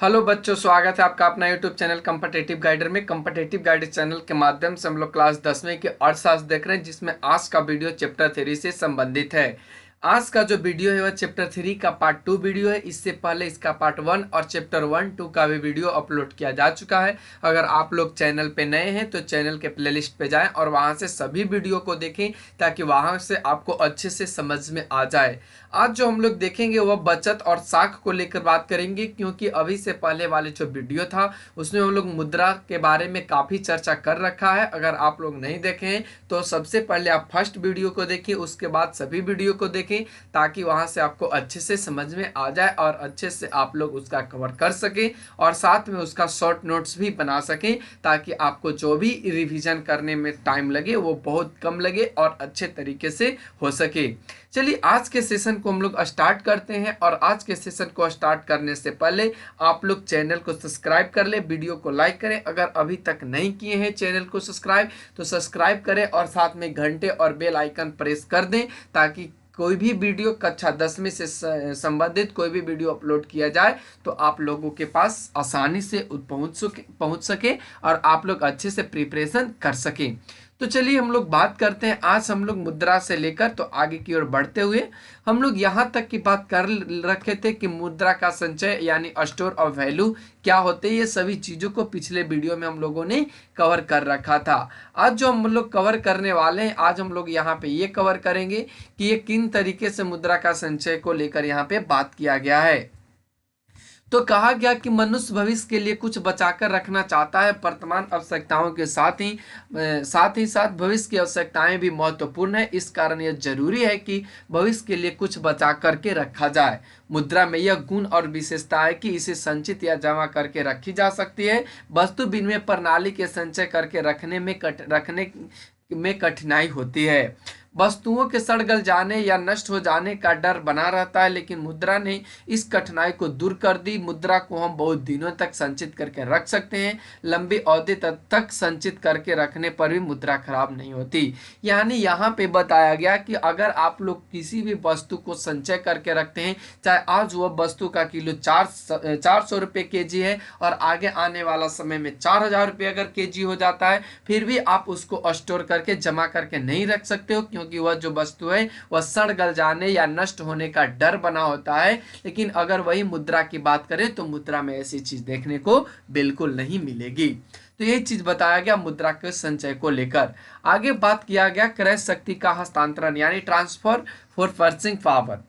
Hello बच्चों, स्वागत है आपका अपना यूट्यूब चैनल कॉम्पिटिटिव गाइडर में। कॉम्पिटिटिव गाइडर चैनल के माध्यम से हम लोग क्लास 10वीं की अर्थशास्त्र देख रहे हैं, जिसमें आज का वीडियो चैप्टर 3 से संबंधित है। आज का जो वीडियो है वह चैप्टर 3 का पार्ट 2 वीडियो है। इससे पहले इसका पार्ट 1 और चैप्टर 1-2 का भी वीडियो अपलोड किया जा चुका है। अगर आप लोग चैनल पे नए हैं तो चैनल के प्लेलिस्ट पे जाएं और वहां से सभी वीडियो को देखें, ताकि वहां से आपको अच्छे से समझ में आ जाए। आज जो हम लोग देखेंगे वह बचत और साख को लेकर बात करेंगे, क्योंकि अभी से पहले वाले जो वीडियो था उसमें हम लोग मुद्रा के बारे में काफ़ी चर्चा कर रखा है। अगर आप लोग नहीं देखे हैं तो सबसे पहले आप फर्स्ट वीडियो को देखिए, उसके बाद सभी वीडियो को देखें, ताकि वहां से आपको अच्छे से समझ में आ जाए और अच्छे से आप लोग उसका कवर कर सकें और साथ में उसका शॉर्ट नोट्स भी बना सकें, ताकि आपको जो भी रिवीजन करने में टाइम लगे वो बहुत कम लगे और अच्छे तरीके से हो सके। चलिए आज के सेशन को हम लोग स्टार्ट करते हैं। और आज के सेशन को स्टार्ट करने से पहले आप लोग चैनल को सब्सक्राइब कर ले, वीडियो को लाइक करें। अगर अभी तक नहीं किए हैं चैनल को सब्सक्राइब तो सब्सक्राइब करें और साथ में घंटे और बेल आइकन प्रेस कर दें, ताकि कोई भी वीडियो कक्षा 10वीं से संबंधित कोई भी वीडियो अपलोड किया जाए तो आप लोगों के पास आसानी से पहुंच सके और आप लोग अच्छे से प्रिपरेशन कर सकें। तो चलिए हम लोग बात करते हैं। आज हम लोग मुद्रा से लेकर तो आगे की ओर बढ़ते हुए हम लोग यहाँ तक की बात कर रखे थे कि मुद्रा का संचय यानी स्टोर ऑफ वैल्यू क्या होते हैं। ये सभी चीज़ों को पिछले वीडियो में हम लोगों ने कवर कर रखा था। आज जो हम लोग कवर करने वाले हैं, आज हम लोग यहाँ पे ये कवर करेंगे कि ये किन तरीके से मुद्रा का संचय को लेकर यहाँ पे बात किया गया है। तो कहा गया कि मनुष्य भविष्य के लिए कुछ बचाकर रखना चाहता है। वर्तमान आवश्यकताओं के साथ भविष्य की आवश्यकताएं भी महत्वपूर्ण है। इस कारण यह जरूरी है कि भविष्य के लिए कुछ बचा करके रखा जाए। मुद्रा में यह गुण और विशेषता है कि इसे संचित या जमा करके रखी जा सकती है। वस्तु विनिमय प्रणाली के संचय करके रखने में कठिनाई होती है। वस्तुओं के सड़ गल जाने या नष्ट हो जाने का डर बना रहता है, लेकिन मुद्रा ने इस कठिनाई को दूर कर दी। मुद्रा को हम बहुत दिनों तक संचित करके रख सकते हैं। लंबी अवधि तक संचित करके रखने पर भी मुद्रा खराब नहीं होती। यानी यहाँ पे बताया गया कि अगर आप लोग किसी भी वस्तु को संचय करके रखते हैं, चाहे आज वह वस्तु का किलो 400 रुपये केजी है और आगे आने वाला समय में 4000 रुपये अगर केजी हो जाता है, फिर भी आप उसको स्टोर करके जमा करके नहीं रख सकते हो, क्योंकि वह जो वस्तु है वह सड़ गल जाने या नष्ट होने का डर बना होता है। लेकिन अगर वही मुद्रा की बात करें तो मुद्रा में ऐसी चीज देखने को बिल्कुल नहीं मिलेगी। तो यही चीज बताया गया मुद्रा के संचय को लेकर। आगे बात किया गया क्रय शक्ति का हस्तांतरण यानी ट्रांसफर फॉर परचेसिंग पावर।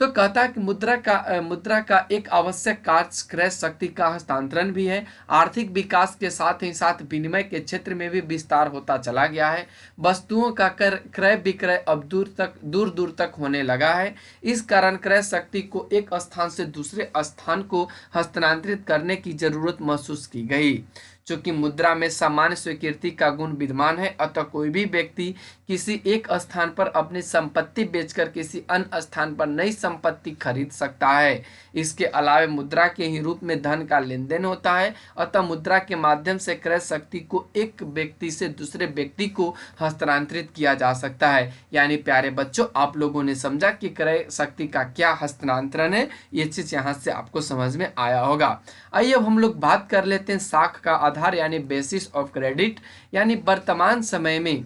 तो कहता है कि मुद्रा का एक आवश्यक कार्य क्रय शक्ति का हस्तांतरण भी है। आर्थिक विकास के साथ ही साथ विनिमय के क्षेत्र में भी विस्तार होता चला गया है। वस्तुओं का क्रय विक्रय अब दूर दूर तक होने लगा है। इस कारण क्रय शक्ति को एक स्थान से दूसरे स्थान को हस्तांतरित करने की जरूरत महसूस की गई। चूंकि मुद्रा में सामान्य स्वीकृति का गुण विद्यमान है, अतः कोई भी व्यक्ति किसी एक स्थान पर अपनी संपत्ति बेचकर किसी अन्य स्थान पर नई संपत्ति खरीद सकता है। इसके अलावा मुद्रा के ही रूप में धन का लेन देन होता है, अतः मुद्रा के माध्यम से क्रय शक्ति को एक व्यक्ति से दूसरे व्यक्ति को हस्तांतरित किया जा सकता है। यानी प्यारे बच्चों, आप लोगों ने समझा कि क्रय शक्ति का क्या हस्तांतरण है। ये चीज यहाँ से आपको समझ में आया होगा। आइए अब हम लोग बात कर लेते हैं साख का आधार यानी बेसिस ऑफ क्रेडिट। यानी वर्तमान समय में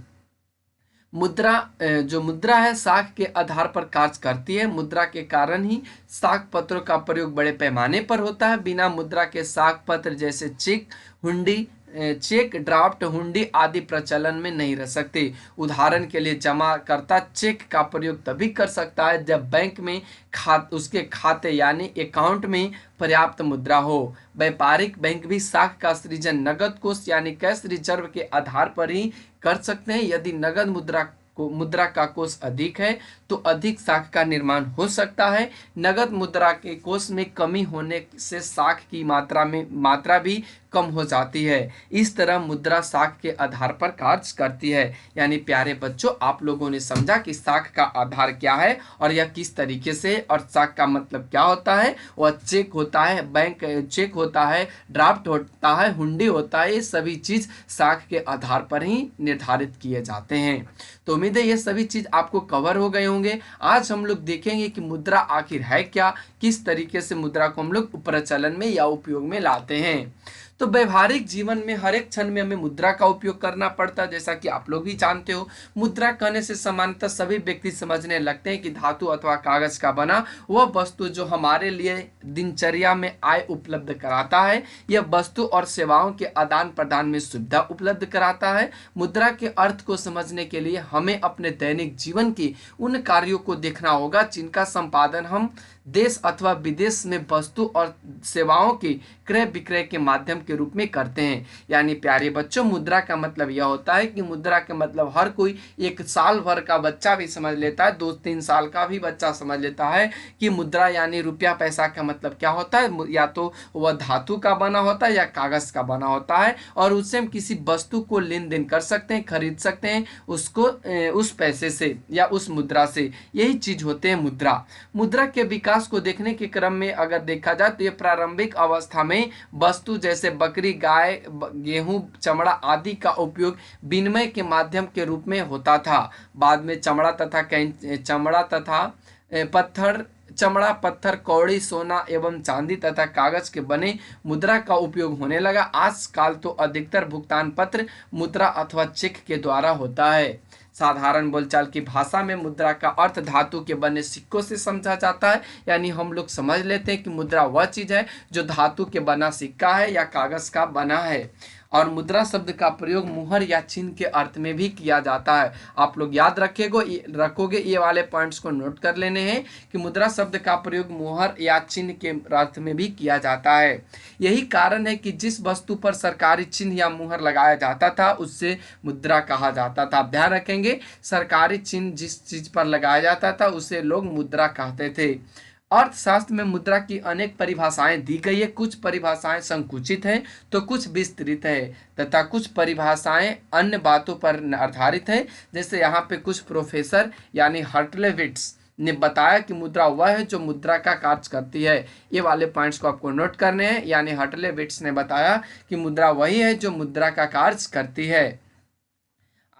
जो मुद्रा है साख के आधार पर कार्य करती है। मुद्रा के कारण ही साख पत्रों का प्रयोग बड़े पैमाने पर होता है। बिना मुद्रा के साख पत्र जैसे चेक ड्राफ्ट हुंडी आदि प्रचलन में नहीं रह सकते। उदाहरण के लिए जमाकर्ता चेक का प्रयोग तभी कर सकता है जब बैंक में उसके खाते यानी अकाउंट में पर्याप्त मुद्रा हो। व्यापारिक बैंक भी साख का सृजन नगद कोष यानी कैश रिजर्व के आधार पर ही कर सकते हैं। यदि नगद मुद्रा का कोष अधिक है तो अधिक साख का निर्माण हो सकता है। नगद मुद्रा के कोष में कमी होने से साख की मात्रा भी कम हो जाती है। इस तरह मुद्रा साख के आधार पर कार्य करती है। यानी प्यारे बच्चों, आप लोगों ने समझा कि साख का आधार क्या है और यह किस तरीके से, और साख का मतलब क्या होता है। वह चेक होता है, बैंक चेक होता है, ड्राफ्ट होता है, हुंडी होता है। ये सभी चीज साख के आधार पर ही निर्धारित किए जाते हैं। तो उम्मीद है ये सभी चीज आपको कवर हो गए होंगे। आज हम लोग देखेंगे कि मुद्रा आखिर है क्या, किस तरीके से मुद्रा को हम लोग प्रचलन में या उपयोग में लाते हैं। तो व्यवहारिक जीवन में हर एक क्षण में हमें मुद्रा का उपयोग करना पड़ता है। जैसा कि आप लोग भी जानते हो, मुद्रा कहने से सामान्यतः सभी व्यक्ति समझने लगते हैं कि धातु अथवा कागज का बना वह वस्तु जो हमारे लिए दिनचर्या में आय उपलब्ध कराता है, यह वस्तु और सेवाओं के आदान प्रदान में सुविधा उपलब्ध कराता है। मुद्रा के अर्थ को समझने के लिए हमें अपने दैनिक जीवन की उन कार्यों को देखना होगा जिनका संपादन हम देश अथवा विदेश में वस्तु और सेवाओं के क्रय विक्रय के माध्यम के रूप में करते हैं। यानी प्यारे बच्चों, मुद्रा का मतलब यह होता है कि मुद्रा का मतलब हर कोई, एक साल भर का बच्चा भी समझ लेता है, 2-3 साल का भी बच्चा समझ लेता है कि मुद्रा यानी रुपया पैसा का मतलब क्या होता है। या तो वह धातु का बना होता है या कागज का बना होता है, और उससे हम किसी वस्तु को लेन देन कर सकते हैं, खरीद सकते हैं उसको उस पैसे से या उस मुद्रा से। यही चीज होते हैं मुद्रा। मुद्रा के विकास को देखने के क्रम में अगर देखा जाए तो ये प्रारंभिक अवस्था में वस्तु जैसे बकरी, गाय, गेहूं, चमड़ा आदि का उपयोग विनिमय के माध्यम के रूप में होता था। बाद में चमड़ा पत्थर, कौड़ी, सोना एवं चांदी तथा कागज के बने मुद्रा का उपयोग होने लगा। आजकल तो अधिकतर भुगतान पत्र, मुद्रा अथवा चेक के द्वारा होता है। साधारण बोलचाल की भाषा में मुद्रा का अर्थ धातु के बने सिक्कों से समझा जाता है। यानी हम लोग समझ लेते हैं कि मुद्रा वह चीज है जो धातु के बना सिक्का है या कागज का बना है। और मुद्रा शब्द का प्रयोग मुहर या चिन्ह के अर्थ में भी किया जाता है। आप लोग याद रखोगे, ये वाले पॉइंट्स को नोट कर लेने हैं कि मुद्रा शब्द का प्रयोग मुहर या चिन्ह के अर्थ में भी किया जाता है। यही कारण है कि जिस वस्तु पर सरकारी चिन्ह या मुहर लगाया जाता था उससे मुद्रा कहा जाता था। ध्यान रखेंगे, सरकारी चिन्ह जिस चीज पर लगाया जाता था उसे लोग मुद्रा कहते थे। अर्थशास्त्र में मुद्रा की अनेक परिभाषाएं दी गई है। कुछ परिभाषाएं संकुचित हैं तो कुछ विस्तृत है, तथा कुछ परिभाषाएं अन्य बातों पर आधारित है। जैसे यहाँ पे कुछ प्रोफेसर यानी हर्टलेविट्स ने बताया कि मुद्रा वह है जो मुद्रा का कार्य करती है। ये वाले पॉइंट्स को आपको नोट करने हैं। यानी हर्टलेविट्स ने बताया कि मुद्रा वही है जो मुद्रा का कार्य करती है।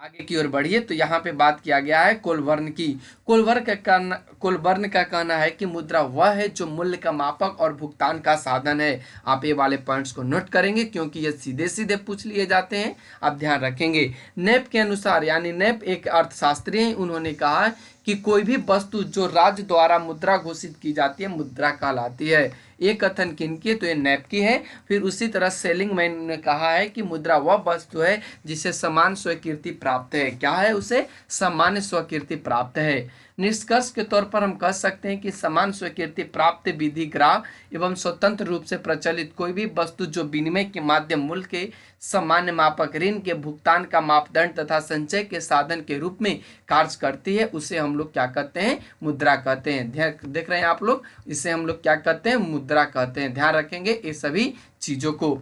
आगे की ओर बढ़िए तो यहाँ पे बात किया गया है कोलबर्न की। कोलबर्न का कहना है कि मुद्रा वह है जो मूल्य का मापक और भुगतान का साधन है। आप ये वाले पॉइंट्स को नोट करेंगे क्योंकि ये सीधे सीधे पूछ लिए जाते हैं, आप ध्यान रखेंगे। नेप के अनुसार, यानी नेप एक अर्थशास्त्री हैं, उन्होंने कहा कि कोई भी वस्तु जो राज्य द्वारा मुद्रा घोषित की जाती है मुद्रा कहलाती है। ये कथन किनकी है? तो ये नेप की है। फिर उसी तरह सेलिंगमैन ने कहा है कि मुद्रा वह वस्तु है जिसे समान स्वीकृति प्राप्त है। क्या है? उसे सामान्य स्वीकृति प्राप्त है। निष्कर्ष के तौर पर हम कह सकते हैं कि समान स्वीकृति प्राप्त विधिग्राह्य एवं स्वतंत्र रूप से प्रचलित कोई भी वस्तु जो विनिमय के माध्यम, मूल्य के सामान्य मापक, ऋण के भुगतान का मापदंड तथा संचय के साधन के रूप में कार्य करती है, उसे हम लोग क्या कहते हैं? मुद्रा कहते हैं। ध्यान देख रहे हैं आप लोग, इसे हम लोग क्या कहते हैं? मुद्रा कहते हैं। ध्यान रखेंगे ये सभी चीजों को।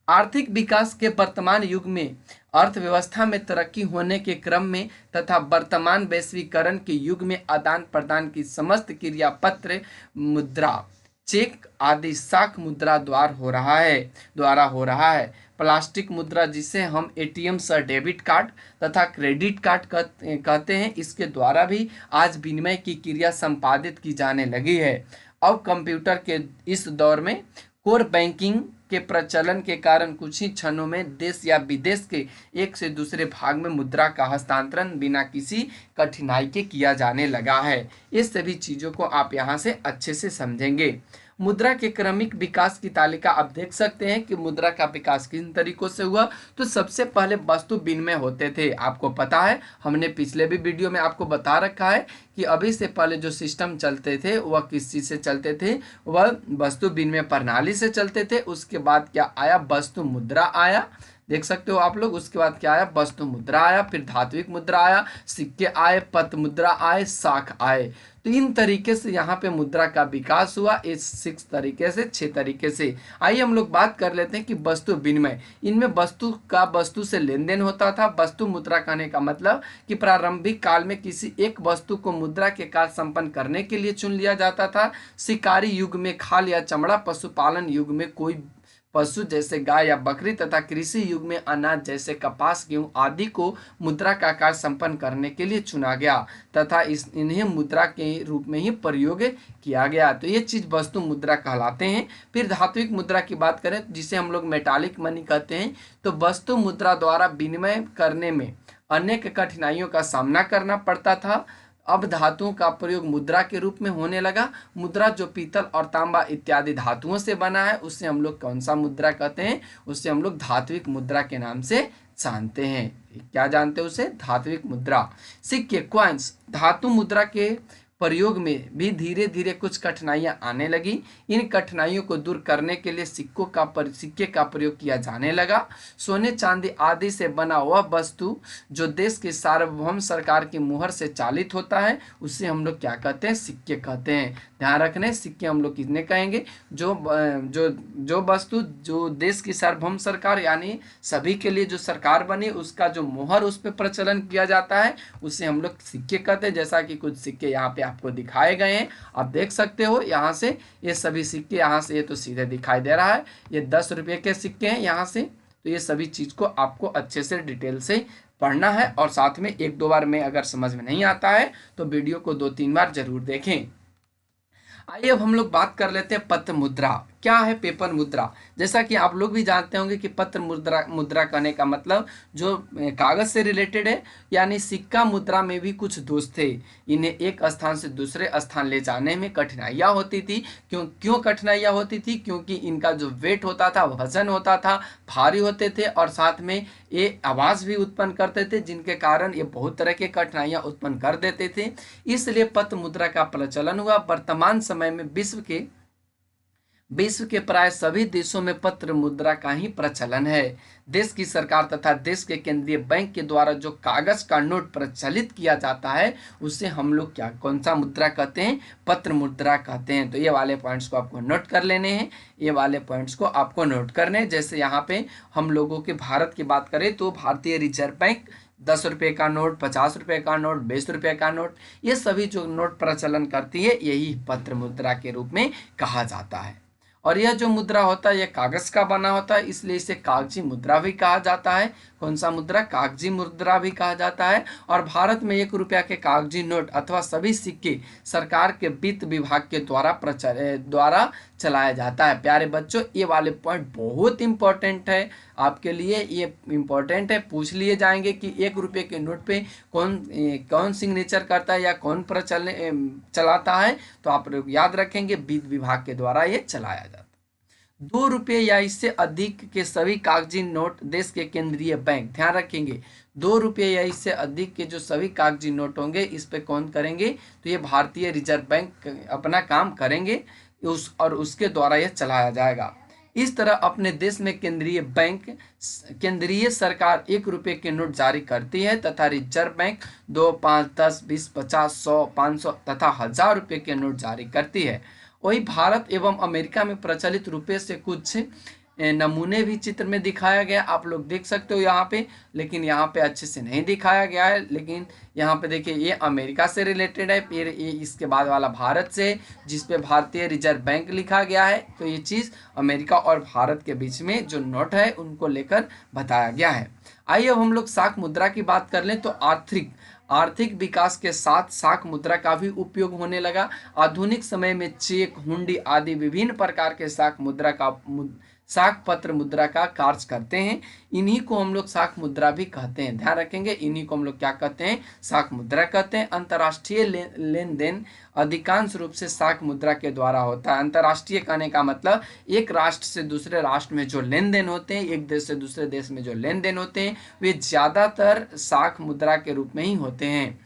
आर्थिक विकास के वर्तमान युग में, अर्थव्यवस्था में तरक्की होने के क्रम में तथा वर्तमान वैश्वीकरण के युग में आदान प्रदान की समस्त क्रिया पत्र, मुद्रा, चेक आदि साख मुद्रा द्वारा हो रहा है। प्लास्टिक मुद्रा, जिसे हम एटीएम सह डेबिट कार्ड तथा क्रेडिट कार्ड कहते हैं, इसके द्वारा भी आज विनिमय की क्रिया संपादित की जाने लगी है। अब कंप्यूटर के इस दौर में कोर बैंकिंग के प्रचलन के कारण कुछ ही क्षणों में देश या विदेश के एक से दूसरे भाग में मुद्रा का हस्तांतरण बिना किसी कठिनाई के किया जाने लगा है। इस सभी चीजों को आप यहाँ से अच्छे से समझेंगे। मुद्रा के क्रमिक विकास की तालिका आप देख सकते हैं कि मुद्रा का विकास किन तरीकों से हुआ। तो सबसे पहले वस्तु विनिमय होते थे। आपको पता है, हमने पिछले भी वीडियो में आपको बता रखा है कि अभी से पहले जो सिस्टम चलते थे वह किस चीज से चलते थे? वह वस्तु विनिमय प्रणाली से चलते थे। उसके बाद क्या आया? वस्तु मुद्रा आया, देख सकते हो आप लोग। उसके बाद क्या आया? वस्तु मुद्रा आया, फिर धात्विक मुद्रा आया, सिक्के आए, पत्र मुद्रा आए, साख आए। तो इन तरीके से यहाँ पे मुद्रा का विकास हुआ, इस 6 तरीके से। आइए हम लोग बात कर लेते हैं कि वस्तु विनिमय, इनमें वस्तु से लेन देन होता था। वस्तु मुद्रा कहने का मतलब कि प्रारंभिक काल में किसी एक वस्तु को मुद्रा के कार्य संपन्न करने के लिए चुन लिया जाता था। शिकारी युग में खाल या चमड़ा, पशुपालन युग में कोई पशु जैसे गाय या बकरी, तथा कृषि युग में अनाज जैसे कपास, गेहूं आदि को मुद्रा का कार्य संपन्न करने के लिए चुना गया तथा इन्हें मुद्रा के रूप में ही प्रयोग किया गया। तो ये चीज वस्तु मुद्रा कहलाते हैं। फिर धात्विक मुद्रा की बात करें जिसे हम लोग मेटालिक मनी कहते हैं, तो वस्तु मुद्रा द्वारा विनिमय करने में अनेक कठिनाइयों का सामना करना पड़ता था। अब धातुओं का प्रयोग मुद्रा के रूप में होने लगा। मुद्रा जो पीतल और तांबा इत्यादि धातुओं से बना है उससे हम लोग कौन सा मुद्रा कहते हैं, उससे हम लोग धात्विक मुद्रा के नाम से जानते हैं। क्या जानते हैं उसे? धात्विक मुद्रा। सिक्के, कॉइन्स, धातु मुद्रा के प्रयोग में भी धीरे धीरे कुछ कठिनाइयां आने लगी। इन कठिनाइयों को दूर करने के लिए सिक्के का प्रयोग किया जाने लगा। सोने चांदी आदि से बना वह वस्तु जो देश की सार्वभौम सरकार की मुहर से चालित होता है उसे हम लोग क्या कहते हैं? सिक्के कहते हैं। ध्यान रखने, सिक्के हम लोग किसने कहेंगे? जो वस्तु जो देश की सार्वभौम सरकार यानी सभी के लिए जो सरकार बनी उसका जो मुहर उस पर प्रचलन किया जाता है उसे हम लोग सिक्के कहते हैं। जैसा कि कुछ सिक्के यहाँ पे आपको दिखाए गए हैं, आप देख सकते हो यहाँ से, ये सभी सिक्के यहाँ से, ये तो सीधे दिखाई दे रहा है, ये 10 रुपये के सिक्के हैं यहाँ से। तो ये सभी चीज को आपको अच्छे से डिटेल से पढ़ना है और साथ में 1-2 बार में अगर समझ में नहीं आता है तो वीडियो को 2-3 बार जरूर देखें। आइए अब हम लोग बात कर लेते हैं पत्र मुद्रा। क्या है पेपर मुद्रा? जैसा कि आप लोग भी जानते होंगे कि पत्र मुद्रा कहने का मतलब जो कागज से रिलेटेड है, यानी सिक्का मुद्रा में भी कुछ दोष थे। इन्हें एक स्थान से दूसरे स्थान ले जाने में कठिनाइयाँ होती थी। क्यों कठिनाइयाँ होती थी? क्योंकि इनका जो वेट होता था, वजन होता था, भारी होते थे और साथ में ये आवाज़ भी उत्पन्न करते थे, जिनके कारण ये बहुत तरह के कठिनाइयाँ उत्पन्न कर देते थे। इसलिए पत्र मुद्रा का प्रचलन हुआ। वर्तमान समय में विश्व के प्राय सभी देशों में पत्र मुद्रा का ही प्रचलन है। देश की सरकार तथा देश के केंद्रीय बैंक के द्वारा जो कागज का नोट प्रचलित किया जाता है उसे हम लोग कौन सा मुद्रा कहते हैं? पत्र मुद्रा कहते हैं। तो ये वाले पॉइंट्स को आपको नोट कर लेने हैं, ये वाले पॉइंट्स को आपको नोट करने हैं। जैसे यहाँ पे हम लोगों के भारत की बात करें तो भारतीय रिजर्व बैंक 10 रुपये का नोट, 50 रुपये का नोट, 20 रुपये का नोट, ये सभी जो नोट प्रचलन करती है यही पत्र मुद्रा के रूप में कहा जाता है। और यह जो मुद्रा होता है यह कागज का बना होता है, इसलिए इसे कागजी मुद्रा भी कहा जाता है। कौन सा मुद्रा? कागजी मुद्रा भी कहा जाता है। और भारत में 1 रुपया के कागजी नोट अथवा सभी सिक्के सरकार के वित्त विभाग के द्वारा चलाया जाता है। प्यारे बच्चों, ये वाले पॉइंट बहुत इंपॉर्टेंट है आपके लिए, ये इंपॉर्टेंट है, पूछ लिए जाएंगे कि 1 रुपये के नोट पे कौन सिग्नेचर करता है या कौन चलाता है। तो आप लोग याद रखेंगे वित्त विभाग के द्वारा ये चलाया जाता है। 2 रुपये या इससे अधिक के सभी कागजी नोट देश के केंद्रीय बैंक, ध्यान रखेंगे, 2 रुपये या इससे अधिक के जो सभी कागजी नोट होंगे इस पे कौन करेंगे? तो ये भारतीय रिजर्व बैंक अपना काम करेंगे और उसके द्वारा यह चलाया जाएगा। इस तरह अपने देश में केंद्रीय सरकार 1 रुपये के नोट जारी करती है तथा रिजर्व बैंक 2, 5, 10, 20, 50, 100, 500 तथा 1000 रुपये के नोट जारी करती है। वही भारत एवं अमेरिका में प्रचलित रुपये से कुछ नमूने भी चित्र में दिखाया गया, आप लोग देख सकते हो यहाँ पे, लेकिन यहाँ पे अच्छे से नहीं दिखाया गया है। लेकिन यहाँ पे देखिए ये अमेरिका से रिलेटेड है, फिर ये इसके बाद वाला भारत से जिस पे भारतीय रिजर्व बैंक लिखा गया है। तो ये चीज़ अमेरिका और भारत के बीच में जो नोट है उनको लेकर बताया गया है। आइए अब हम लोग शाक मुद्रा की बात कर लें तो आर्थिक विकास के साथ शाक मुद्रा का भी उपयोग होने लगा। आधुनिक समय में चेक, हुंडी आदि विभिन्न प्रकार के शाक पत्र मुद्रा का कार्य करते हैं। इन्हीं को हम लोग शाक मुद्रा भी कहते हैं। ध्यान रखेंगे, इन्हीं को हम लोग क्या कहते हैं? शाक मुद्रा कहते हैं। अंतर्राष्ट्रीय लेन देन अधिकांश रूप से शाक मुद्रा के द्वारा होता है। अंतर्राष्ट्रीय कहने का मतलब एक राष्ट्र से दूसरे राष्ट्र में जो लेन देन होते हैं, एक देश से दूसरे देश में जो लेन देन होते हैं, वे ज्यादातर शाक मुद्रा के रूप में ही होते हैं।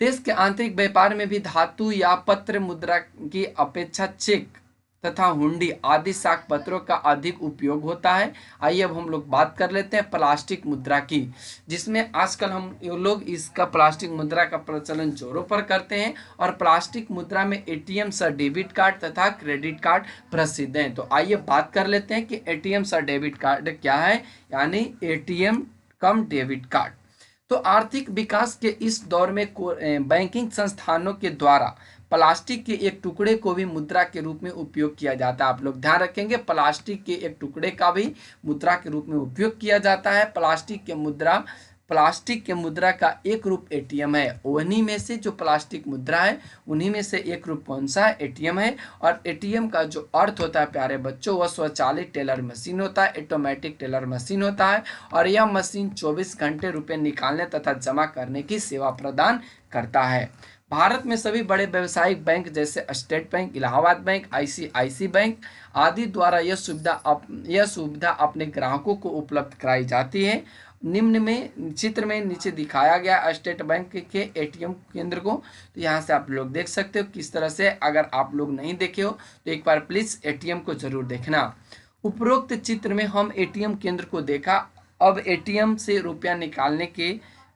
देश के आंतरिक व्यापार में भी धातु या पत्र मुद्रा की अपेक्षा चेक तथा हुंडी आदि साख पत्रों का अधिक उपयोग होता है। आइए अब हम लोग बात कर लेते हैं प्लास्टिक मुद्रा की, जिसमें आजकल हम लोग इसका प्लास्टिक मुद्रा का प्रचलन जोरों पर करते हैं। और प्लास्टिक मुद्रा में एटीएम सह डेबिट कार्ड तथा क्रेडिट कार्ड प्रसिद्ध हैं। तो आइए बात कर लेते हैं कि एटीएम सह डेबिट कार्ड क्या है, यानी एटीएम कम डेबिट कार्ड। तो आर्थिक विकास के इस दौर में बैंकिंग संस्थानों के द्वारा प्लास्टिक के एक टुकड़े को भी मुद्रा के रूप में उपयोग किया जाता है। आप लोग ध्यान रखेंगे, प्लास्टिक के एक टुकड़े का भी मुद्रा के रूप में उपयोग किया जाता है। प्लास्टिक के मुद्रा का एक रूप एटीएम है। उन्हीं में से जो प्लास्टिक मुद्रा है उन्हीं में से एक रूप कौन सा है, एटीएम है। और एटीएम का जो अर्थ होता है प्यारे बच्चों, वह स्वचालित टेलर मशीन होता है, ऑटोमेटिक टेलर मशीन होता है। और यह मशीन 24 घंटे रुपए निकालने तथा जमा करने की सेवा प्रदान करता है। भारत में सभी बड़े व्यावसायिक बैंक जैसे state bank, Allahabad bank, ICICI bank आदि द्वारा यह सुविधा अपने ग्राहकों को उपलब्ध कराई जाती है। निम्न में चित्र में नीचे दिखाया गया स्टेट बैंक के एटीएम केंद्र को। तो यहाँ से आप लोग देख सकते हो किस तरह से। अगर आप लोग नहीं देखे हो तो एक बार प्लीज़ एटीएम को जरूर देखना। उपरोक्त चित्र में हम एटीएम केंद्र को देखा। अब एटीएम से रुपया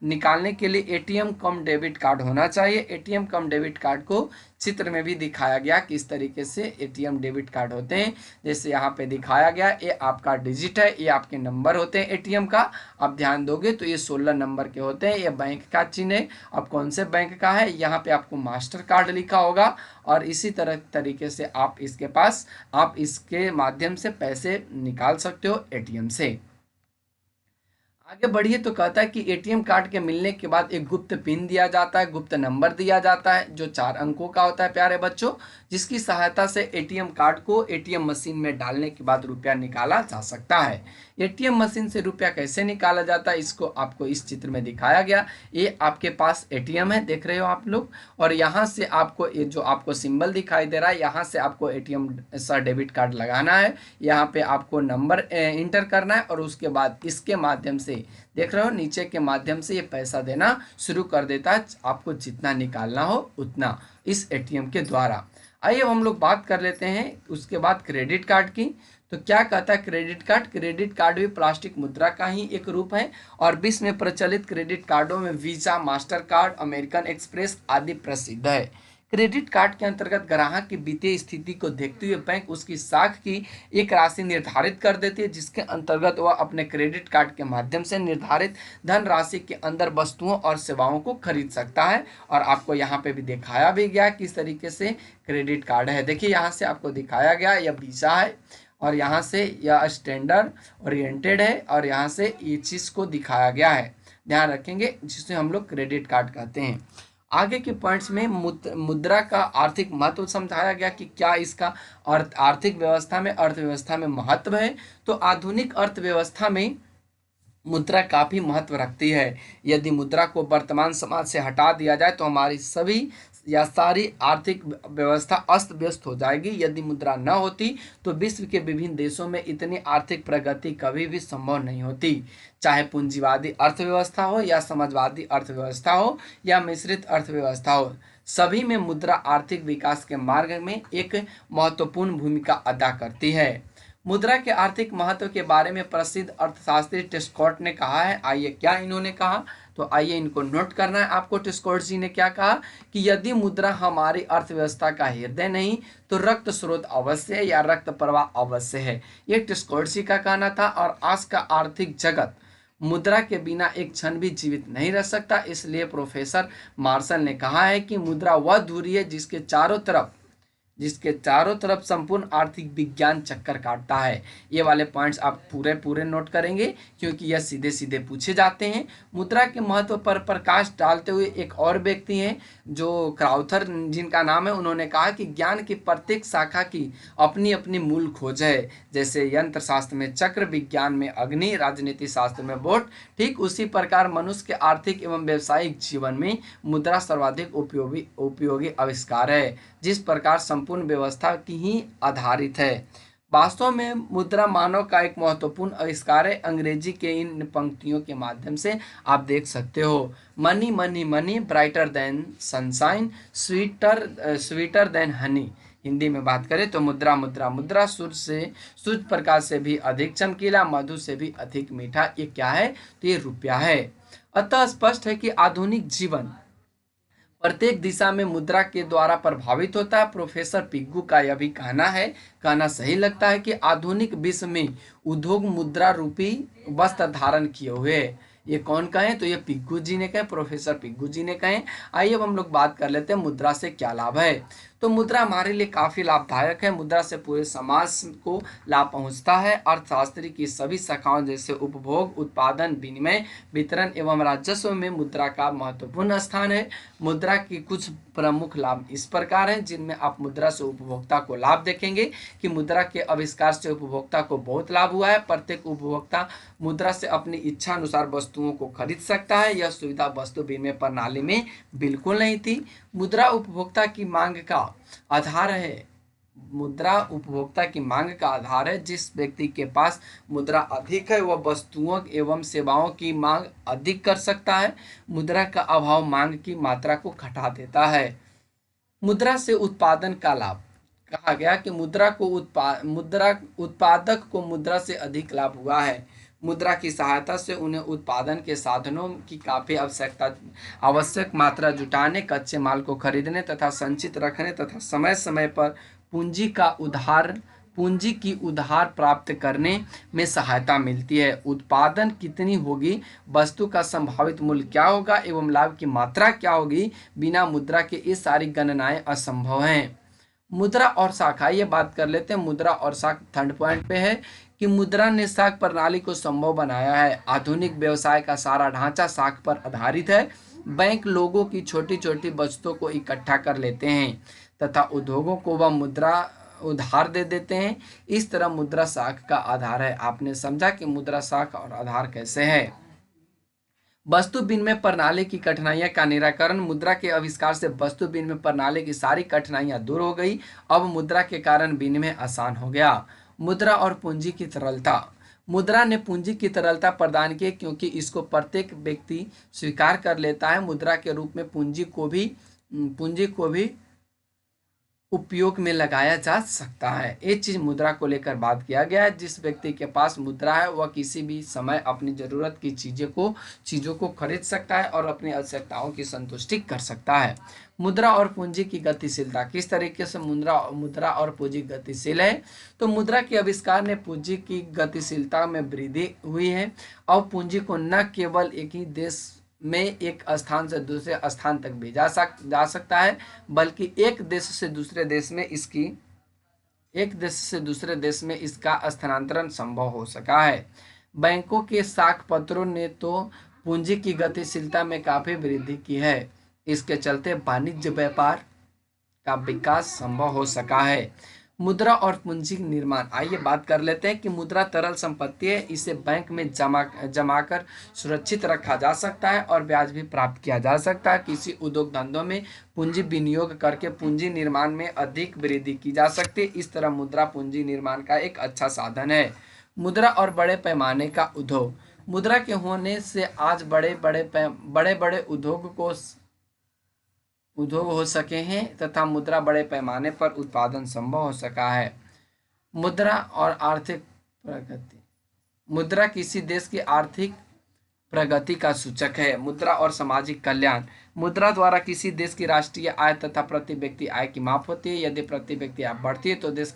निकालने के लिए एटीएम कम डेबिट कार्ड होना चाहिए। एटीएम कम डेबिट कार्ड को चित्र में भी दिखाया गया किस तरीके से एटीएम डेबिट कार्ड होते हैं। जैसे यहाँ पे दिखाया गया, ये आपका डिजिट है, ये आपके नंबर होते हैं एटीएम का। आप ध्यान दोगे तो ये 16 नंबर के होते हैं। ये बैंक का चिन्ह है। अब कौन से बैंक का है, यहाँ पे आपको मास्टर कार्ड लिखा होगा। और इसी तरीके से आप इसके माध्यम से पैसे निकाल सकते हो एटीएम से। आगे बढ़िए तो कहता है कि एटीएम कार्ड के मिलने के बाद एक गुप्त पिन दिया जाता है, गुप्त नंबर दिया जाता है जो 4 अंकों का होता है प्यारे बच्चों, जिसकी सहायता से एटीएम कार्ड को एटीएम मशीन में डालने के बाद रुपया निकाला जा सकता है। एटीएम मशीन से रुपया कैसे निकाला जाता है, इसको आपको इस चित्र में दिखाया गया। ये आपके पास एटीएम है, देख रहे हो आप लोग। और यहाँ से आपको ये जो आपको सिंबल दिखाई दे रहा है, यहाँ से आपको एटीएम सा डेबिट कार्ड लगाना है। यहाँ पे आपको नंबर इंटर करना है और उसके बाद इसके माध्यम से देख रहे हो नीचे के माध्यम से ये पैसा देना शुरू कर देता है, आपको जितना निकालना हो उतना इस एटीएम के द्वारा। आइए हम लोग बात कर लेते हैं उसके बाद क्रेडिट कार्ड की। तो क्या कहता है क्रेडिट कार्ड भी प्लास्टिक मुद्रा का ही एक रूप है। और विश्व में प्रचलित क्रेडिट कार्डों में visa, master card, American express आदि प्रसिद्ध है। क्रेडिट कार्ड के अंतर्गत ग्राहक की वित्तीय स्थिति को देखते हुए बैंक उसकी साख की एक राशि निर्धारित कर देती है, जिसके अंतर्गत वह अपने क्रेडिट कार्ड के माध्यम से निर्धारित धन राशि के अंदर वस्तुओं और सेवाओं को खरीद सकता है। और आपको यहाँ पे भी दिखाया भी गया किस तरीके से क्रेडिट कार्ड है। देखिए यहाँ से आपको दिखाया गया, यह वीजा है और यहाँ से यह स्टैंडर्ड ओरिएंटेड है और यहाँ से ये चीज़ को दिखाया गया है, ध्यान रखेंगे, जिसे हम लोग क्रेडिट कार्ड कहते हैं। आगे के पॉइंट्स में मुद्रा का आर्थिक महत्व समझाया गया कि क्या इसका आर्थिक व्यवस्था में अर्थव्यवस्था में महत्व है। तो आधुनिक अर्थव्यवस्था में मुद्रा काफ़ी महत्व रखती है। यदि मुद्रा को वर्तमान समाज से हटा दिया जाए तो हमारी सभी या सारी आर्थिक व्यवस्था अस्त व्यस्त हो जाएगी। यदि मुद्रा न होती तो विश्व के विभिन्न देशों में इतनी आर्थिक प्रगति कभी भी संभव नहीं होती। चाहे पूंजीवादी अर्थव्यवस्था हो या समाजवादी अर्थव्यवस्था हो या मिश्रित अर्थव्यवस्था हो, सभी में मुद्रा आर्थिक विकास के मार्ग में एक महत्वपूर्ण भूमिका अदा करती है। मुद्रा के आर्थिक महत्व के बारे में प्रसिद्ध अर्थशास्त्री टिस्कॉट ने कहा है। आइए क्या इन्होंने कहा, तो आइए इनको नोट करना है आपको। टिस्कॉट जी ने क्या कहा कि यदि मुद्रा हमारी अर्थव्यवस्था का हृदय नहीं तो रक्त स्रोत अवश्य है या रक्त प्रवाह अवश्य है। ये टिस्कॉट जी का कहना था। और आज का आर्थिक जगत मुद्रा के बिना एक क्षण भी जीवित नहीं रह सकता। इसलिए प्रोफेसर मार्शल ने कहा है कि मुद्रा वह धुरी है जिसके चारों तरफ संपूर्ण आर्थिक विज्ञान चक्कर काटता है। ये वाले पॉइंट्स आप पूरे नोट करेंगे क्योंकि यह सीधे सीधे पूछे जाते हैं। मुद्रा के महत्व पर प्रकाश डालते हुए एक और व्यक्ति हैं जो क्राउथर, जिनका नाम है, उन्होंने कहा कि ज्ञान की प्रत्येक शाखा की अपनी अपनी मूल खोज है। जैसे यंत्र शास्त्र में चक्र, विज्ञान में अग्नि, राजनीति शास्त्र में वोट, ठीक उसी प्रकार मनुष्य के आर्थिक एवं व्यावसायिक जीवन में मुद्रा सर्वाधिक उपयोगी आविष्कार है, जिस प्रकार संपूर्ण व्यवस्था की ही आधारित है। वास्तव में मुद्रा मानव का एक महत्वपूर्ण आविष्कार है। अंग्रेजी के इन पंक्तियों के माध्यम से आप देख सकते हो, money money money brighter then sunshine, sweeter than Honey. Hindi में बात करें तो मुद्रा मुद्रा मुद्रा सूर्य प्रकाश से भी अधिक चमकीला, मधु से भी अधिक मीठा, ये क्या है? तो ये रुपया है। अतः स्पष्ट है कि आधुनिक जीवन प्रत्येक दिशा में मुद्रा के द्वारा प्रभावित होता है। प्रोफेसर पिग्गू का यह भी कहना सही लगता है कि आधुनिक विश्व में उद्योग मुद्रा रूपी वस्त्र धारण किए हुए है। ये कौन कहें? तो ये पिग्गू जी ने कहे, प्रोफेसर पिग्गू जी ने कहे। आइए अब हम लोग बात कर लेते हैं मुद्रा से क्या लाभ है। तो मुद्रा हमारे लिए काफी लाभदायक है। मुद्रा से पूरे समाज को लाभ पहुंचता है। अर्थशास्त्र की सभी शाखाओं जैसे उपभोग, उत्पादन, विनिमय, वितरण एवं राजस्व में मुद्रा का महत्वपूर्ण स्थान है। मुद्रा की कुछ प्रमुख लाभ इस प्रकार हैं, जिनमें आप मुद्रा से उपभोक्ता को लाभ देखेंगे कि मुद्रा के आविष्कार से उपभोक्ता को बहुत लाभ हुआ है। प्रत्येक उपभोक्ता मुद्रा से अपनी इच्छा अनुसार वस्तुओं को खरीद सकता है। यह सुविधा वस्तु विनिमय प्रणाली में बिल्कुल नहीं थी। मुद्रा उपभोक्ता की मांग का आधार है। मुद्रा उपभोक्ता की मांग का आधार है। जिस व्यक्ति के पास मुद्रा अधिक है वह वस्तुओं एवं सेवाओं की मांग अधिक कर सकता है। मुद्रा का अभाव मांग की मात्रा को घटा देता है। मुद्रा से उत्पादन का लाभ कहा गया कि मुद्रा उत्पादक को मुद्रा से अधिक लाभ हुआ है। मुद्रा की सहायता से उन्हें उत्पादन के साधनों की काफी आवश्यक मात्रा जुटाने, कच्चे माल को खरीदने तथा संचित रखने तथा समय समय पर पूंजी की उधार प्राप्त करने में सहायता मिलती है। उत्पादन कितनी होगी, वस्तु का संभावित मूल्य क्या होगा एवं लाभ की मात्रा क्या होगी, बिना मुद्रा के ये सारी गणनाएं असंभव हैं। मुद्रा और शाखा, ये बात कर लेते हैं। मुद्रा और शाख थर्ड पॉइंट पे है कि मुद्रा ने शाख प्रणाली को संभव बनाया है। आधुनिक व्यवसाय का सारा ढांचा शाख पर आधारित है। बैंक लोगों की छोटी छोटी बचतों को इकट्ठा कर लेते हैं तथा उद्योगों को वह मुद्रा उधार दे देते हैं। इस तरह मुद्रा शाख का आधार है। आपने समझा कि मुद्रा शाख और आधार कैसे है। वस्तु विनिमय प्रणाली की कठिनाइयां का निराकरण। मुद्रा के आविष्कार से वस्तु विनिमय प्रणाली की सारी कठिनाइयां दूर हो गई। अब मुद्रा के कारण विनिमय आसान हो गया। मुद्रा और पूंजी की तरलता। मुद्रा ने पूंजी की तरलता प्रदान की क्योंकि इसको प्रत्येक व्यक्ति स्वीकार कर लेता है। मुद्रा के रूप में पूंजी को भी उपयोग में लगाया जा सकता है। ये चीज मुद्रा को लेकर बात किया गया है। जिस व्यक्ति के पास मुद्रा है वह किसी भी समय अपनी जरूरत की चीजों को खरीद सकता है और अपनी आवश्यकताओं की संतुष्टि कर सकता है। मुद्रा और पूंजी की गतिशीलता। किस तरीके से मुद्रा और पूंजी गतिशील है? तो मुद्रा के आविष्कार ने पूंजी की गतिशीलता में वृद्धि हुई है। अब पूंजी को न केवल एक ही देश में एक स्थान से दूसरे स्थान तक भेजा जा सकता है, बल्कि एक देश से दूसरे देश में इसका स्थानांतरण संभव हो सका है। बैंकों के साख पत्रों ने तो पूंजी की गतिशीलता में काफी वृद्धि की है। इसके चलते वाणिज्य व्यापार का विकास संभव हो सका है। मुद्रा और पूंजी निर्माण। आइए बात कर लेते हैं कि मुद्रा तरल संपत्ति है। इसे बैंक में जमा कर सुरक्षित रखा जा सकता है और ब्याज भी प्राप्त किया जा सकता है। किसी उद्योग धंधों में पूंजी विनियोग करके पूंजी निर्माण में अधिक वृद्धि की जा सकती है। इस तरह मुद्रा पूंजी निर्माण का एक अच्छा साधन है। मुद्रा और बड़े पैमाने का उद्योग। मुद्रा के होने से आज बड़े बड़े उद्योग हो सके हैं तथा मुद्रा बड़े पैमाने पर उत्पादन संभव हो सका है। मुद्रा और आर्थिक प्रगति। मुद्रा किसी देश की आर्थिक प्रगति का सूचक है। मुद्रा और सामाजिक कल्याण। मुद्रा द्वारा किसी देश की राष्ट्रीय आय तथा प्रति व्यक्ति आय की माप होती है। यदि प्रति व्यक्ति आय बढ़ती है तो देश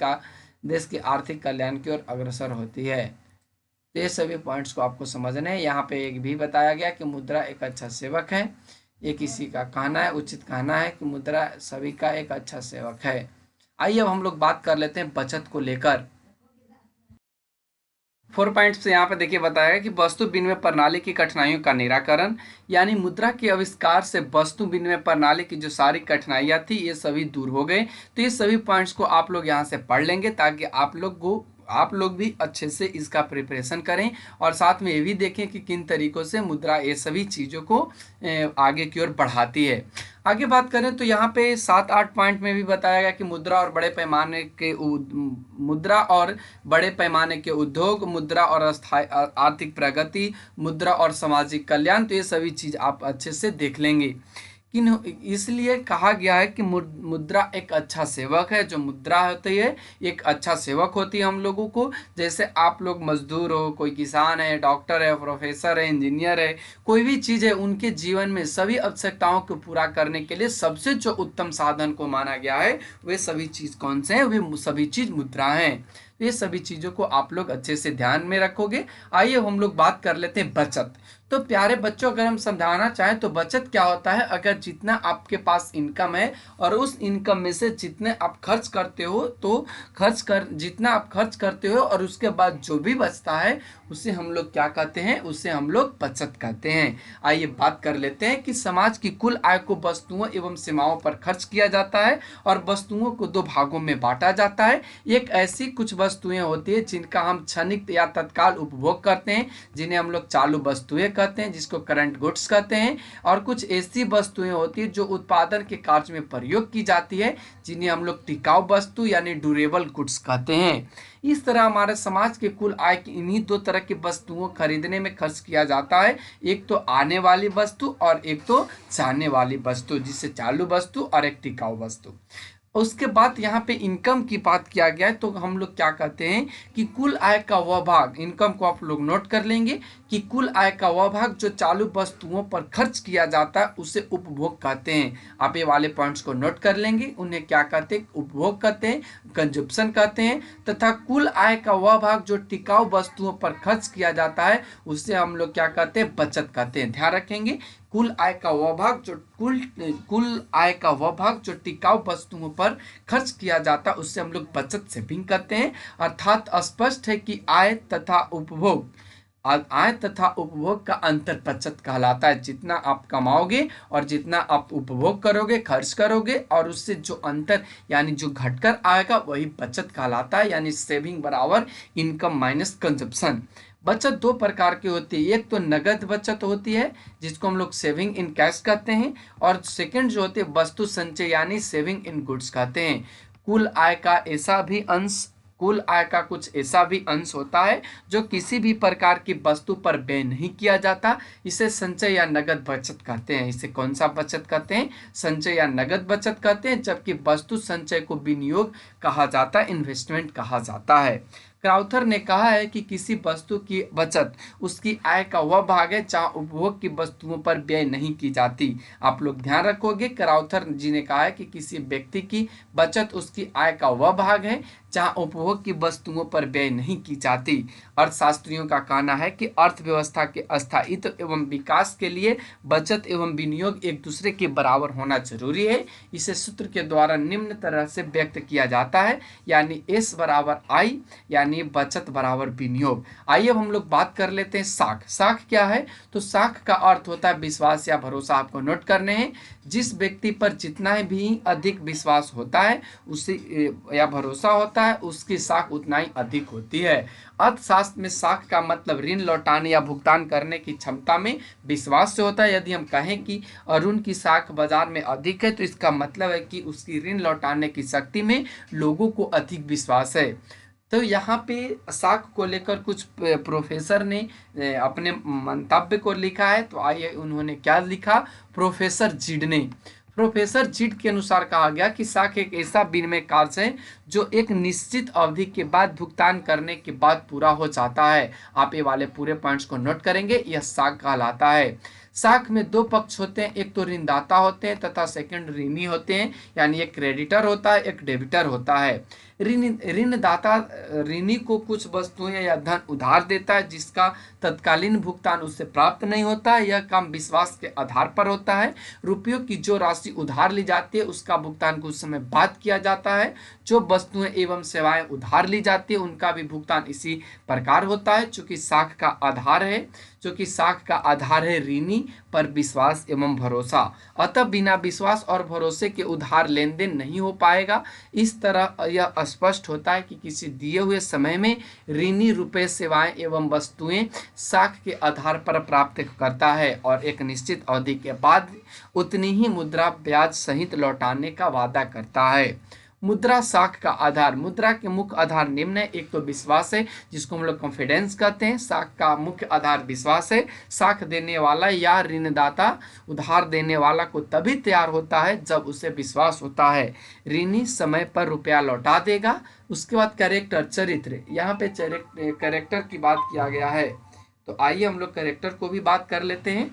की आर्थिक कल्याण की ओर अग्रसर होती है। तो ये सभी पॉइंट्स को आपको समझने हैं। यहाँ पे एक भी बताया गया कि मुद्रा एक अच्छा सेवक है। ये किसी का कहना है, उचित कहना है कि मुद्रा सभी का एक अच्छा सेवक है। आइए अब हम लोग बात कर लेते हैं बचत को लेकर। 4 पॉइंट्स से यहाँ पे देखिए बताया गया कि वस्तु विनिमय प्रणाली की कठिनाइयों का निराकरण, यानी मुद्रा के आविष्कार से वस्तु विनिमय प्रणाली की जो सारी कठिनाइयाँ थी ये सभी दूर हो गए। तो ये सभी पॉइंट्स को आप लोग यहाँ से पढ़ लेंगे ताकि आप लोग भी अच्छे से इसका प्रिपरेशन करें और साथ में ये भी देखें कि किन तरीकों से मुद्रा ये सभी चीज़ों को आगे की ओर बढ़ाती है। आगे बात करें तो यहाँ पे 7-8 पॉइंट में भी बताया गया कि मुद्रा और बड़े पैमाने के उद्योग, मुद्रा और अस्थायी आर्थिक प्रगति, मुद्रा और सामाजिक कल्याण। तो ये सभी चीज़ आप अच्छे से देख लेंगे किन इसलिए कहा गया है कि मुद्रा एक अच्छा सेवक है। जो मुद्रा होती है एक अच्छा सेवक होती है हम लोगों को। जैसे आप लोग मजदूर हो, कोई किसान है, डॉक्टर है, प्रोफेसर है, इंजीनियर है, कोई भी चीज़ है, उनके जीवन में सभी आवश्यकताओं को पूरा करने के लिए सबसे जो उत्तम साधन को माना गया है वे सभी चीज़ कौन से हैं? वे सभी चीज़ मुद्रा हैं। तो ये सभी चीज़ों को आप लोग अच्छे से ध्यान में रखोगे। आइए हम लोग बात कर लेते हैं बचत। तो प्यारे बच्चों, अगर हम समझाना चाहें तो बचत क्या होता है? अगर जितना आपके पास इनकम है और उस इनकम में से जितने आप खर्च करते हो, तो जितना आप खर्च करते हो और उसके बाद जो भी बचता है उसे हम लोग क्या कहते हैं? उसे हम लोग बचत कहते हैं। आइए बात कर लेते हैं कि समाज की कुल आय को वस्तुओं एवं सेवाओं पर खर्च किया जाता है और वस्तुओं को दो भागों में बांटा जाता है। एक ऐसी कुछ वस्तुएं होती है जिनका हम क्षणिक या तत्काल उपभोग करते हैं, जिन्हें हम लोग चालू वस्तुएं कहते हैं, जिसको करंट गुड्स कहते हैं। और कुछ ऐसी वस्तुएं होती है जो उत्पादन के कार्य में प्रयोग की जाती है, जिन्हें हम लोग टिकाऊ वस्तु यानी ड्यूरेबल गुड्स कहते हैं। इस तरह हमारे समाज के कुल आय की इन्हीं दो तरह की वस्तुओं खरीदने में खर्च किया जाता है। एक तो आने वाली वस्तु और एक तो जाने वाली वस्तु, जिसे चालू वस्तु और एक टिकाऊ वस्तु। उसके बाद यहाँ पे इनकम की बात किया गया है, तो हम लोग क्या कहते हैं कि कुल आय का वह भाग, इनकम को आप लोग नोट कर लेंगे कि कुल आय का वह भाग जो चालू वस्तुओं पर खर्च किया जाता है उसे उपभोग कहते हैं। आप ये वाले पॉइंट्स को नोट कर लेंगे। उन्हें क्या कहते हैं? उपभोग कहते हैं, कंजप्शन कहते हैं। तथा कुल आय का वह भाग जो टिकाऊ वस्तुओं पर खर्च किया जाता है उसे हम लोग क्या कहते हैं? बचत कहते हैं। ध्यान रखेंगे, कुल आय का वह भाग जो कुल आय का वह भाग जो टिकाऊ वस्तुओं पर खर्च किया जाता है उससे हम लोग बचत सेविंग कहते हैं। अर्थात स्पष्ट है कि आय तथा उपभोग का अंतर बचत कहलाता है। जितना आप कमाओगे और जितना आप उपभोग करोगे, खर्च करोगे, और उससे जो अंतर यानी जो घटकर आएगा वही बचत कहलाता है। यानी सेविंग बराबर इनकम माइनस कंजप्शन। बचत दो प्रकार की होती है। एक तो नगद बचत होती है जिसको हम लोग सेविंग इन कैश कहते हैं, और सेकंड जो होती है वस्तु संचय यानी सेविंग इन गुड्स कहते हैं। कुल आय का कुछ ऐसा भी अंश होता है जो किसी भी प्रकार की वस्तु पर व्यय नहीं किया जाता। इसे संचय या नगद बचत कहते हैं। इसे कौन सा बचत कहते हैं? संचय या नगद बचत कहते हैं। जबकि वस्तु संचय को विनियोग कहा जाता है, इन्वेस्टमेंट कहा जाता है। क्राउथर ने कहा है कि किसी वस्तु की बचत उसकी आय का वह भाग है जहाँ उपभोग की वस्तुओं पर व्यय नहीं की जाती। आप लोग ध्यान रखोगे, क्राउथर जी ने कहा है कि किसी व्यक्ति की बचत उसकी आय का वह भाग है जहाँ उपभोग की वस्तुओं पर व्यय नहीं की जाती। अर्थशास्त्रियों का कहना है कि अर्थव्यवस्था के स्थायित्व एवं विकास के लिए बचत एवं विनियोग एक दूसरे के बराबर होना जरूरी है। इसे सूत्र के द्वारा निम्न तरह से व्यक्त किया जाता है, यानी एस बराबर आई, यानी बचत बराबर विनियोग। आइए अब हम लोग बात कर लेते हैं साख। साख क्या है? तो साख का अर्थ होता है विश्वास या भरोसा। आपको नोट करने हैं, जिस व्यक्ति पर जितना भी अधिक विश्वास होता है उसे या भरोसा होता है उसकी साख उतना ही अधिक होती है। अर्थशास्त्र में साख का मतलब ऋण लौटाने या भुगतान करने की क्षमता में विश्वास से होता है। यदि हम कहें कि अरुण की साख बाजार में अधिक है तो इसका मतलब है कि उसकी ऋण लौटाने की शक्ति में लोगों को अधिक विश्वास है। तो यहाँ पे साख को लेकर कुछ प्रोफेसर ने अपने मंतव्य को लिखा है। तो आइए उन्होंने क्या लिखा? प्रोफेसर जीड के अनुसार कहा गया कि साख एक ऐसा विनिमय कार्य है जो एक निश्चित अवधि के बाद भुगतान करने के बाद पूरा हो जाता है। आप ये वाले पूरे पॉइंट्स को नोट करेंगे, यह साख कहलाता है। साख में दो पक्ष होते हैं, एक तो ऋणदाता होते हैं तथा सेकंड ऋणी होते हैं, यानी एक क्रेडिटर होता है, एक डेबिटर होता है। ऋणदाता ऋणी को कुछ वस्तुएं या धन उधार देता है जिसका तत्कालीन भुगतान उससे प्राप्त नहीं होता है। यह काम विश्वास के आधार पर होता है। रुपयों की जो राशि उधार ली जाती है उसका भुगतान कुछ समय बाद किया जाता है। जो वस्तुएं एवं सेवाएं उधार ली जाती है उनका भी भुगतान इसी प्रकार होता है। चूंकि साख का आधार है ऋणी पर विश्वास एवं भरोसा, अतः बिना विश्वास और भरोसे के उधार लेन देन नहीं हो पाएगा। इस तरह यह स्पष्ट होता है कि किसी दिए हुए समय में ऋणी रुपए, सेवाएं एवं वस्तुएं साख के आधार पर प्राप्त करता है और एक निश्चित अवधि के बाद उतनी ही मुद्रा ब्याज सहित लौटाने का वादा करता है। मुद्रा साख का आधार, मुद्रा के मुख्य आधार निम्न है। एक तो विश्वास है, जिसको हम लोग कॉन्फिडेंस कहते हैं। साख का मुख्य आधार विश्वास है। साख देने वाला या ऋणदाता उधार देने वाला को तभी तैयार होता है जब उसे विश्वास होता है ऋणी समय पर रुपया लौटा देगा। उसके बाद कैरेक्टर, चरित्र, यहाँ पे कैरेक्टर की बात किया गया है, तो आइए हम लोग कैरेक्टर को भी बात कर लेते हैं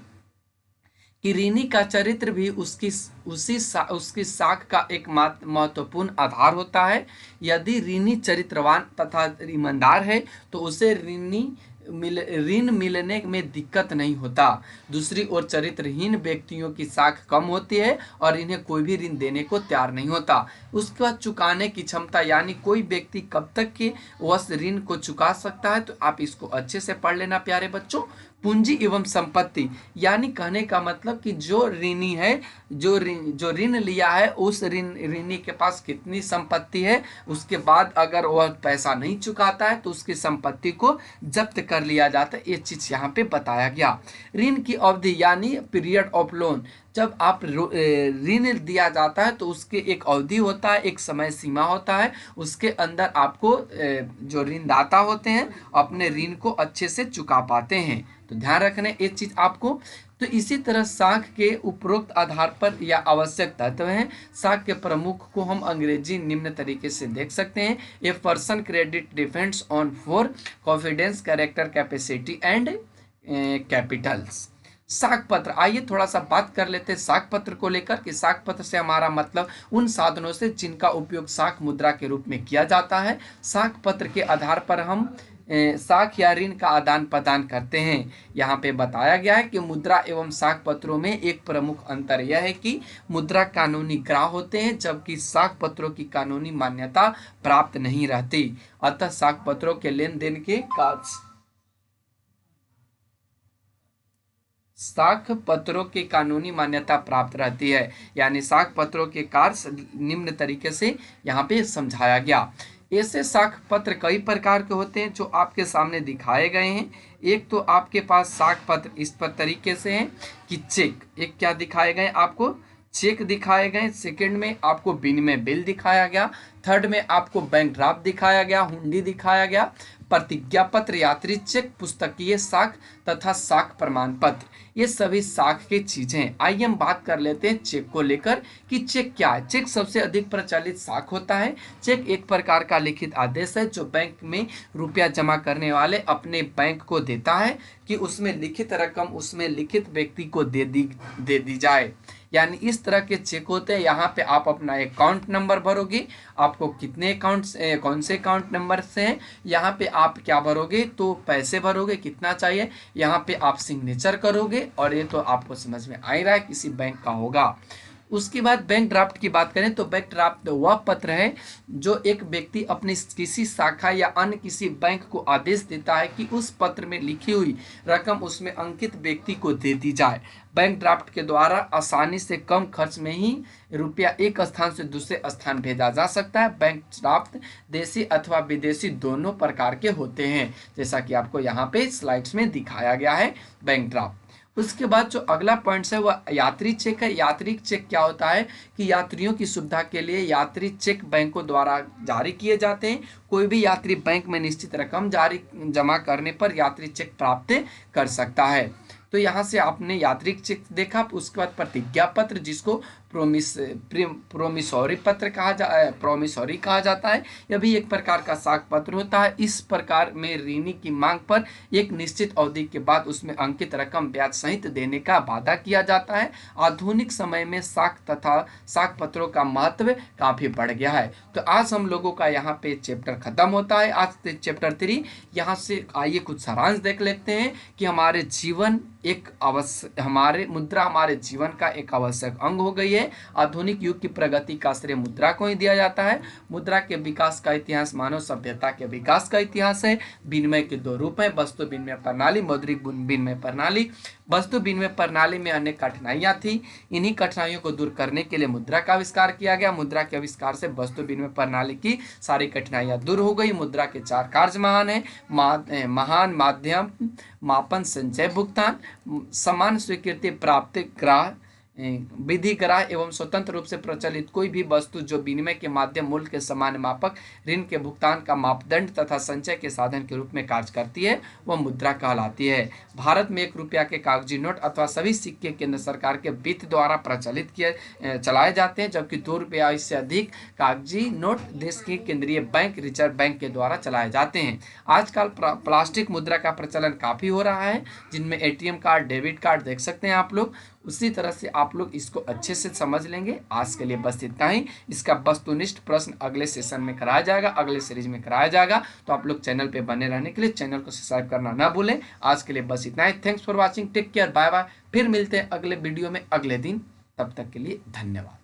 कि ऋणी का चरित्र भी उसकी साख का एक महत्वपूर्ण आधार होता है। यदि ऋणी चरित्रवान तथा ईमानदार है तो उसे ऋण मिलने में दिक्कत नहीं होता। दूसरी ओर चरित्रहीन व्यक्तियों की साख कम होती है और इन्हें कोई भी ऋण देने को तैयार नहीं होता। उसके बाद चुकाने की क्षमता, यानी कोई व्यक्ति कब तक के वश ऋण को चुका सकता है, तो आप इसको अच्छे से पढ़ लेना प्यारे बच्चों। पूंजी एवं संपत्ति, यानी कहने का मतलब कि जो ऋणी है, जो ऋण लिया है, उस ऋणी के पास कितनी संपत्ति है, उसके बाद अगर वह पैसा नहीं चुकाता है तो उसकी संपत्ति को जब्त कर लिया जाता है। ये चीज यहाँ पे बताया गया। ऋण की अवधि यानी पीरियड ऑफ लोन, जब आप ऋण दिया जाता है तो उसके एक अवधि होता है, एक समय सीमा होता है, उसके अंदर आपको जो ऋणदाता होते हैं अपने ऋण को अच्छे से चुका पाते हैं। तो ध्यान रखना एक चीज आपको। तो इसी तरह साख के उपरोक्त आधार पर या आवश्यक तत्व हैं। साख के प्रमुख को हम अंग्रेजी निम्न तरीके से देख सकते हैं। A person credit depends on 4 confidence, character, capacity and Capitals. साख पत्र, आइए थोड़ा सा बात कर लेते हैं साख पत्र को लेकर कि साख पत्र से हमारा मतलब उन साधनों से जिनका उपयोग साख मुद्रा के रूप में किया जाता है। साख पत्र के आधार पर हम साख या ऋण का आदान प्रदान करते हैं। यहाँ पे बताया गया है कि मुद्रा एवं साख पत्रों में एक प्रमुख अंतर यह है कि मुद्रा कानूनी ग्राह्य होते हैं जबकि साख पत्रों की कानूनी मान्यता प्राप्त नहीं रहती। अतः साख पत्रों के लेन देन के कार्य, साख पत्रों की कानूनी मान्यता प्राप्त रहती है, यानी साख पत्रों के कार्य निम्न तरीके से यहाँ पे समझाया गया। ऐसे साख पत्र कई प्रकार के होते हैं जो आपके सामने दिखाए गए हैं। एक तो आपके पास साख पत्र इस पर तरीके से हैं कि चेक, एक क्या दिखाए गए आपको, चेक दिखाए गए। सेकंड में आपको विनिमय बिल दिखाया गया। थर्ड में आपको बैंक ड्राफ्ट दिखाया गया, हुंडी दिखाया गया, प्रतिज्ञा पत्र, यात्री चेक, पुस्तकीय साख तथा साख प्रमाण पत्र, ये सभी साख की चीजें। आइए हम बात कर लेते हैं चेक को लेकर कि चेक क्या है। चेक सबसे अधिक प्रचलित साख होता है। चेक एक प्रकार का लिखित आदेश है जो बैंक में रुपया जमा करने वाले अपने बैंक को देता है कि उसमें लिखित रकम उसमें लिखित व्यक्ति को दे दी जाए। यानी इस तरह के चेक होते हैं। यहाँ पे आप अपना अकाउंट नंबर भरोगे, आपको कितने अकाउंट, कौन से अकाउंट नंबर से हैं, यहाँ पे आप क्या भरोगे, तो पैसे भरोगे कितना चाहिए, यहाँ पे आप सिग्नेचर करोगे और ये तो आपको समझ में आ ही रहा है किसी बैंक का होगा। उसके बाद बैंक ड्राफ्ट की बात करें तो बैंक ड्राफ्ट वह पत्र है जो एक व्यक्ति अपनी किसी शाखा या अन्य किसी बैंक को आदेश देता है कि उस पत्र में लिखी हुई रकम उसमें अंकित व्यक्ति को दे दी जाए। बैंक ड्राफ्ट के द्वारा आसानी से कम खर्च में ही रुपया एक स्थान से दूसरे स्थान भेजा जा सकता है। बैंक ड्राफ्ट देशी अथवा विदेशी दोनों प्रकार के होते हैं, जैसा कि आपको यहाँ पे स्लाइड्स में दिखाया गया है बैंक ड्राफ्ट। उसके बाद जो अगला पॉइंट है वह यात्री चेक है। यात्री चेक क्या होता है कि यात्रियों की सुविधा के लिए यात्री चेक बैंकों द्वारा जारी किए जाते हैं। कोई भी यात्री बैंक में निश्चित रकम जमा करने पर यात्री चेक प्राप्त कर सकता है। तो यहाँ से आपने यात्री चेक देखा। उसके बाद प्रतिज्ञा पत्र जिसको प्रोमिसोरी पत्र प्रोमिसोरी कहा जाता है, यह भी एक प्रकार का साख पत्र होता है। इस प्रकार में ऋणी की मांग पर एक निश्चित अवधि के बाद उसमें अंकित रकम ब्याज सहित देने का वादा किया जाता है। आधुनिक समय में साख तथा साख पत्रों का महत्व काफी बढ़ गया है। तो आज हम लोगों का यहाँ पे चैप्टर खत्म होता है, आज चैप्टर 3। यहाँ से आइए कुछ सारांश देख लेते हैं कि हमारे जीवन हमारे मुद्रा हमारे जीवन का एक आवश्यक अंग हो गई है। आधुनिक युग की प्रगति का श्रेय मुद्रा को ही दिया जाता है। मुद्रा के विकास का इतिहास मानव सभ्यता के विकास का इतिहास है। विनिमय के दो रूप हैं, वस्तु विनिमय प्रणाली, मौद्रिक विनिमय प्रणाली। वस्तु विनिमय प्रणाली में अनेक कठिनाइयां थी, इन्हीं कठिनाइयों को दूर करने के लिए मुद्रा का आविष्कार किया गया। मुद्रा के आविष्कार से वस्तु विनिमय प्रणाली की सारी कठिनाइयां दूर हो गई। मुद्रा के 4 कार्य महान है, महान, माध्यम, मापन, संचय, भुगतान। समान स्वीकृति प्राप्त, विधिग्राह्य एवं स्वतंत्र रूप से प्रचलित कोई भी वस्तु जो विनिमय के माध्यम मूल्य के समान मापक ऋण के भुगतान का मापदंड तथा संचय के साधन के रूप में कार्य करती है वह मुद्रा कहलाती है। भारत में 1 रुपया के कागजी नोट अथवा सभी सिक्के केंद्र सरकार के वित्त द्वारा प्रचलित चलाए जाते हैं, जबकि 2 रुपया इससे अधिक कागजी नोट देश के केंद्रीय बैंक रिजर्व बैंक के द्वारा चलाए जाते हैं। आजकल प्लास्टिक मुद्रा का प्रचलन काफ़ी हो रहा है, जिनमें एटीएम कार्ड, डेबिट कार्ड देख सकते हैं आप लोग। उसी तरह से आप लोग इसको अच्छे से समझ लेंगे। आज के लिए बस इतना ही। इसका वस्तुनिष्ठ प्रश्न अगले सेशन में कराया जाएगा, अगले सीरीज में कराया जाएगा। तो आप लोग चैनल पे बने रहने के लिए चैनल को सब्सक्राइब करना ना भूलें। आज के लिए बस इतना ही। Thanks for watching, take care, bye bye. फिर मिलते हैं अगले वीडियो में अगले दिन। तब तक के लिए धन्यवाद।